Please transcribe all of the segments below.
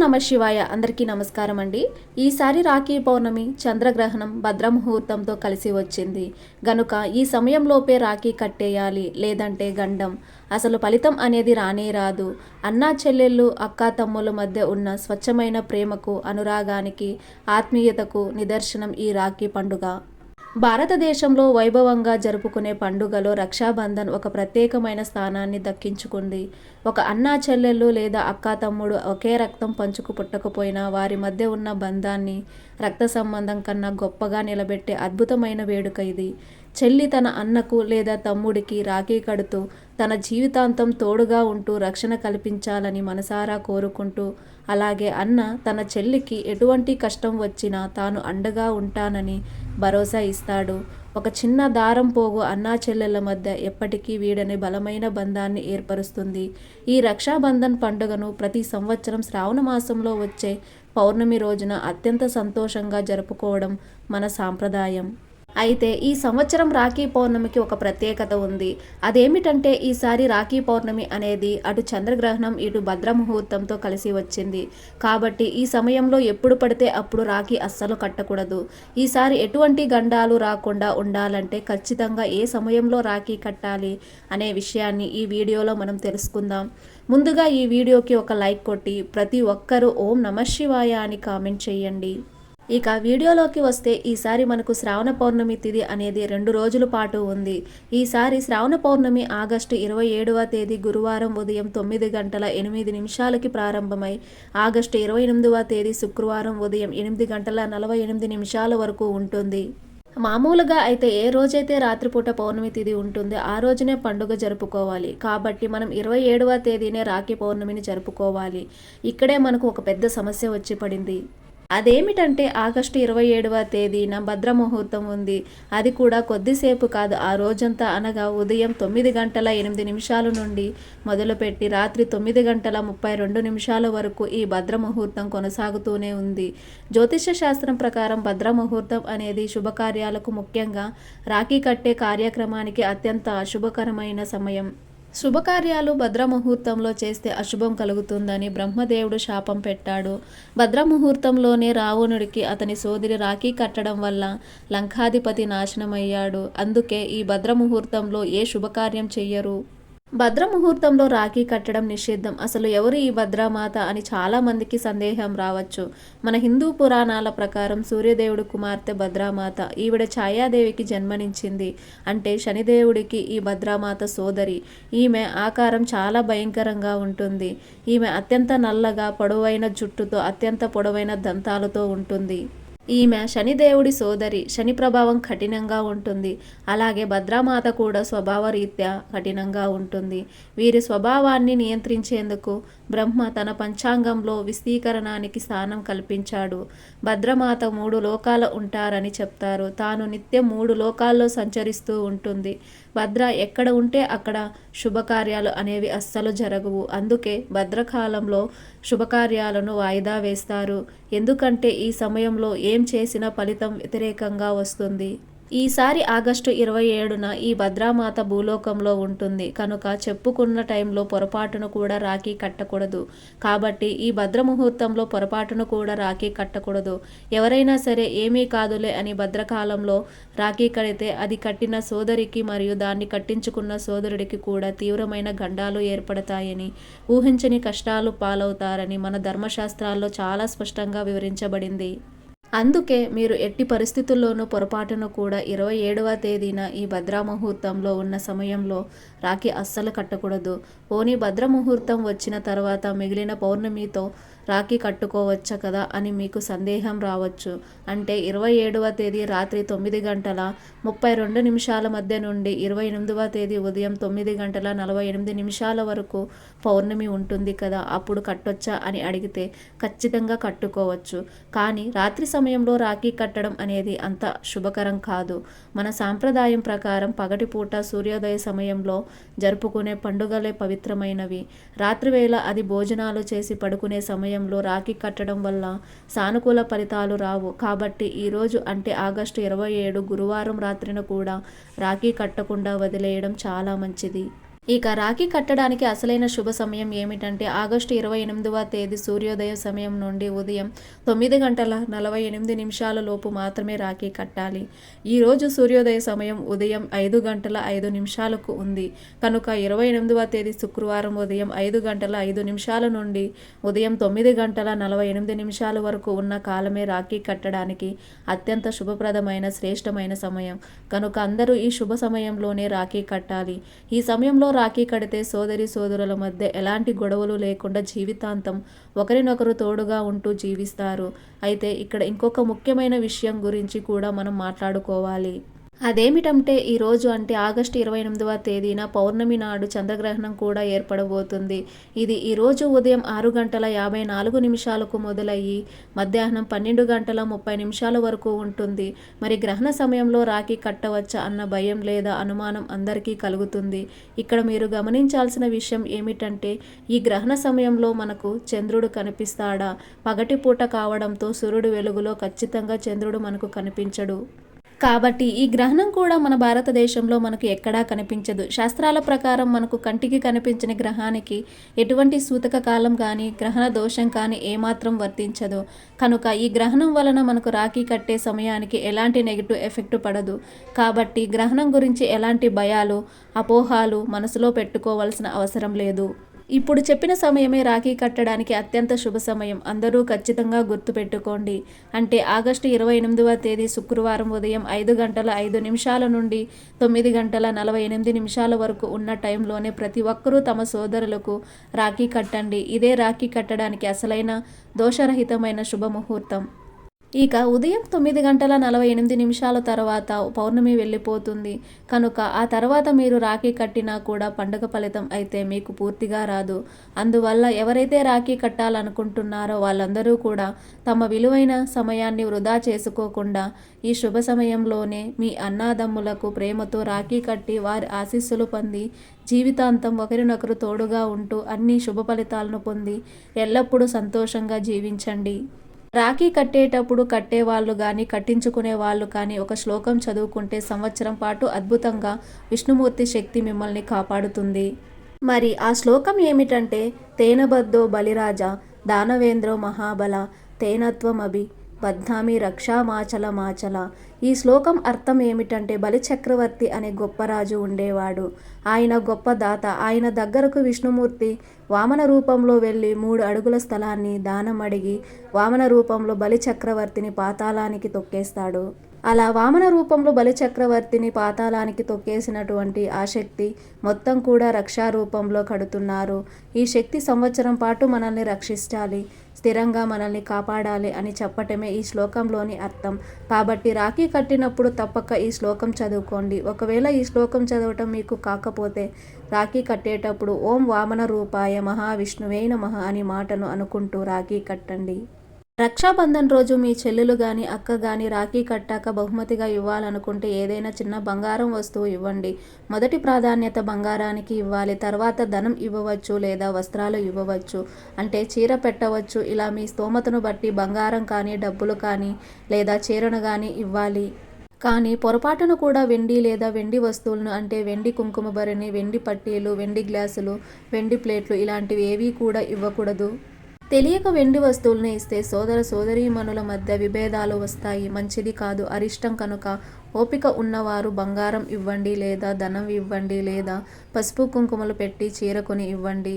నమ శివాయ. అందరికీ నమస్కారం అండి. ఈసారి రాఖీ పౌర్ణమి చంద్రగ్రహణం భద్రముహూర్తంతో కలిసి వచ్చింది గనుక ఈ సమయంలోపే రాఖీ కట్టేయాలి, లేదంటే గండం. అసలు ఫలితం అనేది రానే రాదు. అన్నా చెల్లెళ్ళు, అక్కా తమ్ముల మధ్య ఉన్న స్వచ్ఛమైన ప్రేమకు, అనురాగానికి, ఆత్మీయతకు నిదర్శనం ఈ రాఖీ పండుగ. భారతదేశంలో వైభవంగా జరుపుకునే పండుగలో రక్షాబంధన్ ఒక ప్రత్యేకమైన స్థానాన్ని దక్కించుకుంది. ఒక అన్నా చెల్లెళ్ళు లేదా అక్కా తమ్ముడు ఒకే రక్తం పంచుకు పుట్టకపోయినా వారి మధ్య ఉన్న బంధాన్ని రక్త సంబంధం కన్నా గొప్పగా నిలబెట్టే అద్భుతమైన వేడుక ఇది. చెల్లి తన అన్నకు లేదా తమ్ముడికి రాఖీ కడుతూ తన జీవితాంతం తోడుగా ఉంటూ రక్షణ కల్పించాలని మనసారా కోరుకుంటూ, అలాగే అన్న తన చెల్లికి ఎటువంటి కష్టం వచ్చినా తాను అండగా ఉంటానని భరోసా ఇస్తాడు. ఒక చిన్న దారం పోగు అన్నా చెల్లెళ్ళ మధ్య ఎప్పటికీ వీడని బలమైన బంధాన్ని ఏర్పరుస్తుంది. ఈ రక్షాబంధన్ పండుగను ప్రతి సంవత్సరం శ్రావణ మాసంలో వచ్చే పౌర్ణమి రోజున అత్యంత సంతోషంగా జరుపుకోవడం మన సాంప్రదాయం. అయితే ఈ సంవత్సరం రాఖీ పౌర్ణమికి ఒక ప్రత్యేకత ఉంది. అదేమిటంటే ఈసారి రాఖీ పౌర్ణమి అనేది అటు చంద్రగ్రహణం ఇటు భద్రముహూర్తంతో కలిసి వచ్చింది. కాబట్టి ఈ సమయంలో ఎప్పుడు పడితే అప్పుడు రాఖీ అస్సలు కట్టకూడదు. ఈసారి ఎటువంటి గండాలు రాకుండా ఉండాలంటే ఖచ్చితంగా ఏ సమయంలో రాఖీ కట్టాలి అనే విషయాన్ని ఈ వీడియోలో మనం తెలుసుకుందాం. ముందుగా ఈ వీడియోకి ఒక లైక్ కొట్టి ప్రతి ఒక్కరూ ఓం నమః శివాయ అని కామెంట్ చేయండి. ఇక వీడియోలోకి వస్తే ఈసారి మనకు శ్రావణ పౌర్ణమి తిథి అనేది 2 రోజుల పాటు ఉంది. ఈసారి శ్రావణ పౌర్ణమి ఆగస్టు 27వ తేదీ గురువారం ఉదయం 9:08 ప్రారంభమై ఆగస్టు 28వ తేదీ శుక్రవారం ఉదయం 8:48 వరకు ఉంటుంది. మామూలుగా అయితే ఏ రోజైతే రాత్రిపూట పౌర్ణమి తిథి ఉంటుందో ఆ రోజునే పండుగ జరుపుకోవాలి. కాబట్టి మనం 27వ తేదీనే రాఖీ పౌర్ణమిని జరుపుకోవాలి. ఇక్కడే మనకు ఒక పెద్ద సమస్య వచ్చి పడింది. అదేమిటంటే ఆగస్టు 27వ తేదీన భద్రముహూర్తం ఉంది. అది కూడా కొద్దిసేపు కాదు, ఆ రోజంతా అనగా ఉదయం 9:08 నుండి మొదలుపెట్టి రాత్రి 9:32 వరకు ఈ భద్రముహూర్తం కొనసాగుతూనే ఉంది. జ్యోతిష శాస్త్రం ప్రకారం భద్రముహూర్తం అనేది శుభకార్యాలకు, ముఖ్యంగా రాఖీ కట్టే కార్యక్రమానికి అత్యంత అశుభకరమైన సమయం. శుభకార్యాలు భద్రముహూర్తంలో చేస్తే అశుభం కలుగుతుందని బ్రహ్మదేవుడు శాపం పెట్టాడు. భద్రముహూర్తంలోనే రావణుడికి అతని సోదరి రాఖీ కట్టడం వల్ల లంకాధిపతి నాశనమయ్యాడు. అందుకే ఈ భద్రముహూర్తంలో ఏ శుభకార్యం చెయ్యరు. భద్రముహూర్తంలో రాఖీ కట్టడం నిషిద్ధం. అసలు ఎవరు ఈ భద్రమాత అని చాలా మందికి సందేహం రావచ్చు. మన హిందూ పురాణాల ప్రకారం సూర్యదేవుడు కుమార్తె భద్రామాత. ఈవిడ ఛాయాదేవికి జన్మనిచ్చింది. అంటే శనిదేవుడికి ఈ భద్రామాత సోదరి. ఈమె ఆకారం చాలా భయంకరంగా ఉంటుంది. ఈమె అత్యంత నల్లగా, పొడవైన జుట్టుతో, అత్యంత పొడవైన దంతాలతో ఉంటుంది. ఈమె శనిదేవుడి సోదరి. శని ప్రభావం కఠినంగా ఉంటుంది. అలాగే భద్రామాత కూడా స్వభావరీత్యా కఠినంగా ఉంటుంది. వీరి స్వభావాన్ని నియంత్రించేందుకు బ్రహ్మ తన పంచాంగంలో విస్తీకరణానికి స్థానం కల్పించాడు. భద్రమాత 3 లోకాల ఉంటారని చెప్తారు. తాను నిత్యం 3 లోకాల్లో సంచరిస్తూ ఉంటుంది. భద్ర ఎక్కడ ఉంటే అక్కడ శుభకార్యాలు అనేవి అస్సలు జరగవు. అందుకే భద్రకాలంలో శుభకార్యాలను వాయిదా వేస్తారు. ఎందుకంటే ఈ సమయంలో ఏం చేసినా ఫలితం వ్యతిరేకంగా వస్తుంది. ఈసారి ఆగస్టు 27న ఈ భద్రామాత భూలోకంలో ఉంటుంది కనుక చెప్పుకున్న టైంలో పొరపాటును కూడా రాఖీ కట్టకూడదు. కాబట్టి ఈ భద్రముహూర్తంలో పొరపాటును కూడా రాఖీ కట్టకూడదు. ఎవరైనా సరే ఏమీ కాదులే అని భద్రకాలంలో రాఖీ కడితే అది కట్టిన సోదరికి మరియు దాన్ని కట్టించుకున్న సోదరుడికి కూడా తీవ్రమైన గండాలు ఏర్పడతాయని, ఊహించని కష్టాలు పాలవుతారని మన ధర్మశాస్త్రాల్లో చాలా స్పష్టంగా వివరించబడింది. అందుకే మీరు ఎట్టి పరిస్థితుల్లోనూ పొరపాటును కూడా 27వ తేదీన ఈ భద్రముహూర్తంలో ఉన్న సమయంలో రాఖీ అస్సలు కట్టకూడదు. పోనీ భద్రముహూర్తం వచ్చిన తర్వాత మిగిలిన పౌర్ణమితో రాఖీ కట్టుకోవచ్చు కదా అని మీకు సందేహం రావచ్చు. అంటే 27వ తేదీ రాత్రి 9:32 మధ్య నుండి 28వ తేదీ ఉదయం 9:48 వరకు పౌర్ణమి ఉంటుంది కదా, అప్పుడు కట్టొచ్చా అని అడిగితే ఖచ్చితంగా కట్టుకోవచ్చు. కానీ రాత్రి సమయంలో రాఖీ కట్టడం అనేది అంత శుభకరం కాదు. మన సాంప్రదాయం ప్రకారం పగటిపూట సూర్యోదయ సమయంలో జరుపుకునే పండుగలే పవిత్రమైనవి. రాత్రివేళ అది భోజనాలు చేసి పడుకునే సమయంలో రాఖీ కట్టడం వల్ల సానుకూల ఫలితాలు రావు. కాబట్టి ఈరోజు అంటే ఆగస్టు 27 గురువారం రాత్రిన కూడా రాఖీ కట్టకుండా వదిలేయడం చాలా మంచిది. ఇక రాఖీ కట్టడానికి అసలైన శుభ సమయం ఏమిటంటే ఆగస్టు 28వ తేదీ సూర్యోదయ సమయం నుండి ఉదయం 9:48 లోపు మాత్రమే రాఖీ కట్టాలి. ఈరోజు సూర్యోదయ సమయం ఉదయం 5:05 ఉంది కనుక 28వ తేదీ శుక్రవారం ఉదయం 5:05 నుండి ఉదయం 9:48 వరకు ఉన్న కాలమే రాఖీ కట్టడానికి అత్యంత శుభప్రదమైన శ్రేష్టమైన సమయం కనుక అందరూ ఈ శుభ సమయంలోనే రాఖీ కట్టాలి. ఈ సమయంలో రాఖీ కడితే సోదరి సోదరుల మధ్య ఎలాంటి గొడవలు లేకుండా జీవితాంతం ఒకరినొకరు తోడుగా ఉంటూ జీవిస్తారు. అయితే ఇక్కడ ఇంకొక ముఖ్యమైన విషయం గురించి కూడా మనం మాట్లాడుకోవాలి. అదేమిటంటే ఈరోజు అంటే ఆగస్టు 28వ తేదీన పౌర్ణమి నాడు చంద్రగ్రహణం కూడా ఏర్పడబోతుంది. ఇది ఈరోజు ఉదయం 6:54 మొదలయ్యి మధ్యాహ్నం 12:30 వరకు ఉంటుంది. మరి గ్రహణ సమయంలో రాఖీ కట్టవచ్చా అన్న భయం లేదా అనుమానం అందరికీ కలుగుతుంది. ఇక్కడ మీరు గమనించాల్సిన విషయం ఏమిటంటే ఈ గ్రహణ సమయంలో మనకు చంద్రుడు కనిపిస్తాడా? పగటిపూట కావడంతో సూర్యుడు వెలుగులో ఖచ్చితంగా చంద్రుడు మనకు కనిపించడు. కాబట్టి ఈ గ్రహణం కూడా మన భారతదేశంలో మనకు ఎక్కడా కనిపించదు. శాస్త్రాల ప్రకారం మనకు కంటికి కనిపించని గ్రహానికి ఎటువంటి సూతక కాలం కానీ గ్రహణ దోషం కానీ ఏమాత్రం వర్తించదు. కనుక ఈ గ్రహణం వలన మనకు రాఖీ కట్టే సమయానికి ఎలాంటి నెగిటివ్ ఎఫెక్ట్ పడదు. కాబట్టి గ్రహణం గురించి ఎలాంటి భయాలు అపోహాలు మనసులో పెట్టుకోవాల్సిన అవసరం లేదు. ఇప్పుడు చెప్పిన సమయమే రాఖీ కట్టడానికి అత్యంత శుభ సమయం. అందరూ ఖచ్చితంగా గుర్తుపెట్టుకోండి. అంటే ఆగస్టు 28వ తేదీ శుక్రవారం ఉదయం 5:05 నుండి 9:48 వరకు ఉన్న టైంలోనే ప్రతి ఒక్కరూ తమ సోదరులకు రాఖీ కట్టండి. ఇదే రాఖీ కట్టడానికి అసలైన దోషరహితమైన శుభముహూర్తం. ఇక ఉదయం 9:48 తర్వాత పౌర్ణమి వెళ్ళిపోతుంది కనుక ఆ తర్వాత మీరు రాఖీ కట్టినా కూడా పండుగ ఫలితం అయితే మీకు పూర్తిగా రాదు. అందువల్ల ఎవరైతే రాఖీ కట్టాలనుకుంటున్నారో వాళ్ళందరూ కూడా తమ విలువైన సమయాన్ని వృధా చేసుకోకుండా ఈ శుభ సమయంలోనే మీ అన్నాదమ్ములకు ప్రేమతో రాఖీ కట్టి వారి ఆశీస్సులు పొంది జీవితాంతం ఒకరినొకరు తోడుగా ఉంటూ అన్ని శుభ ఫలితాలను పొంది ఎల్లప్పుడూ సంతోషంగా జీవించండి. రాఖీ కట్టేటప్పుడు కట్టేవాళ్ళు కానీ కట్టించుకునే వాళ్ళు కానీ ఒక శ్లోకం చదువుకుంటే సంవత్సరం పాటు అద్భుతంగా విష్ణుమూర్తి శక్తి మిమ్మల్ని కాపాడుతుంది. మరి ఆ శ్లోకం ఏమిటంటే తేనబద్ధో బలిరాజా దానవేంద్రో మహాబల తేనత్వమభి బద్నామి రక్షామాచల మాచల. ఈ శ్లోకం అర్థం ఏమిటంటే బలిచక్రవర్తి అనే గొప్ప రాజు ఉండేవాడు. ఆయన గొప్ప దాత. ఆయన దగ్గరకు విష్ణుమూర్తి వామన రూపంలో వెళ్ళి 3 అడుగుల స్థలాన్ని దానం అడిగి వామన రూపంలో బలిచక్రవర్తిని పాతాళానికి తొక్కేస్తాడు. అలా వామన రూపంలో బలిచక్రవర్తిని పాతాళానికి తొక్కేసినటువంటి ఆ శక్తి మొత్తం కూడా రక్షా రూపంలో కడుతున్నారు. ఈ శక్తి సంవత్సరం పాటు మనల్ని రక్షించాలి, స్థిరంగా మనల్ని కాపాడాలి అని చెప్పటమే ఈ శ్లోకంలోని అర్థం. కాబట్టి రాఖీ కట్టినప్పుడు తప్పక ఈ శ్లోకం చదువుకోండి. ఒకవేళ ఈ శ్లోకం చదవటం మీకు కాకపోతే రాఖీ కట్టేటప్పుడు ఓం వామన రూపాయ మహావిష్ణువే నమః అని మాటను అనుకుంటూ రాఖీ కట్టండి. రక్షాబంధన్ రోజు మీ చెల్లెలు కానీ అక్క కానీ రాఖీ కట్టాక బహుమతిగా ఇవ్వాలనుకుంటే ఏదైనా చిన్న బంగారం వస్తువు ఇవ్వండి. మొదటి ప్రాధాన్యత బంగారానికి ఇవ్వాలి. తర్వాత ధనం ఇవ్వవచ్చు లేదా వస్త్రాలు ఇవ్వవచ్చు. అంటే చీర పెట్టవచ్చు. ఇలా మీ స్తోమతను బట్టి బంగారం కానీ డబ్బులు కానీ లేదా చీరను కానీ ఇవ్వాలి. కానీ పొరపాటును కూడా వెండి లేదా వెండి వస్తువులను అంటే వెండి కుంకుమ భరణి, వెండి పట్టీలు, వెండి గ్లాసులు, వెండి ప్లేట్లు ఇలాంటివి ఏవీ కూడా ఇవ్వకూడదు. తెలియక వెండి వస్తువులను ఇస్తే సోదర సోదరీమణుల మధ్య విభేదాలు వస్తాయి. మంచిది కాదు, అరిష్టం. కనుక ఓపిక ఉన్నవారు బంగారం ఇవ్వండి లేదా ధనం ఇవ్వండి లేదా పసుపు కుంకుమలు పెట్టి చీర కొని ఇవ్వండి.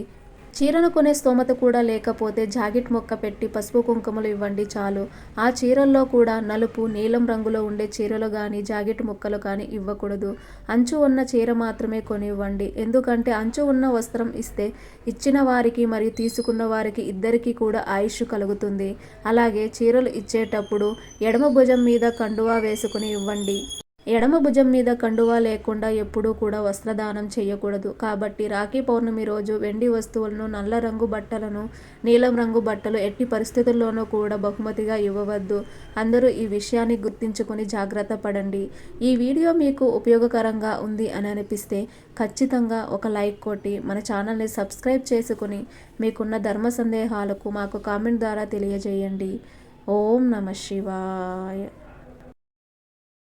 చీరను కొనే స్తోమత కూడా లేకపోతే జాకెట్ మొక్క పెట్టి పసుపు కుంకుమలు ఇవ్వండి చాలు. ఆ చీరల్లో కూడా నలుపు నీలం రంగులో ఉండే చీరలు కానీ జాకెట్ ముక్కలు కానీ ఇవ్వకూడదు. అంచు ఉన్న చీర మాత్రమే కొనివ్వండి. ఎందుకంటే అంచు ఉన్న వస్త్రం ఇస్తే ఇచ్చిన వారికి మరియు తీసుకున్న వారికి ఇద్దరికీ కూడా ఆయుష్ కలుగుతుంది. అలాగే చీరలు ఇచ్చేటప్పుడు ఎడమ భుజం మీద కండువా వేసుకుని ఇవ్వండి. ఎడమ భుజం మీద కండువా లేకుండా ఎప్పుడూ కూడా వస్త్రదానం చేయకూడదు. కాబట్టి రాఖీ పౌర్ణమి రోజు వెండి వస్తువులను, నల్ల రంగు బట్టలను, నీలం రంగు బట్టలు ఎట్టి పరిస్థితుల్లోనూ కూడా బహుమతిగా ఇవ్వవద్దు. అందరూ ఈ విషయాన్ని గుర్తించుకొని జాగ్రత్త పడండి. ఈ వీడియో మీకు ఉపయోగకరంగా ఉంది అని అనిపిస్తే ఖచ్చితంగా ఒక లైక్ కొట్టి మన ఛానల్ని సబ్స్క్రైబ్ చేసుకుని మీకున్న ధర్మ సందేహాలకు మాకు కామెంట్ ద్వారా తెలియజేయండి. ఓం నమః శివాయ.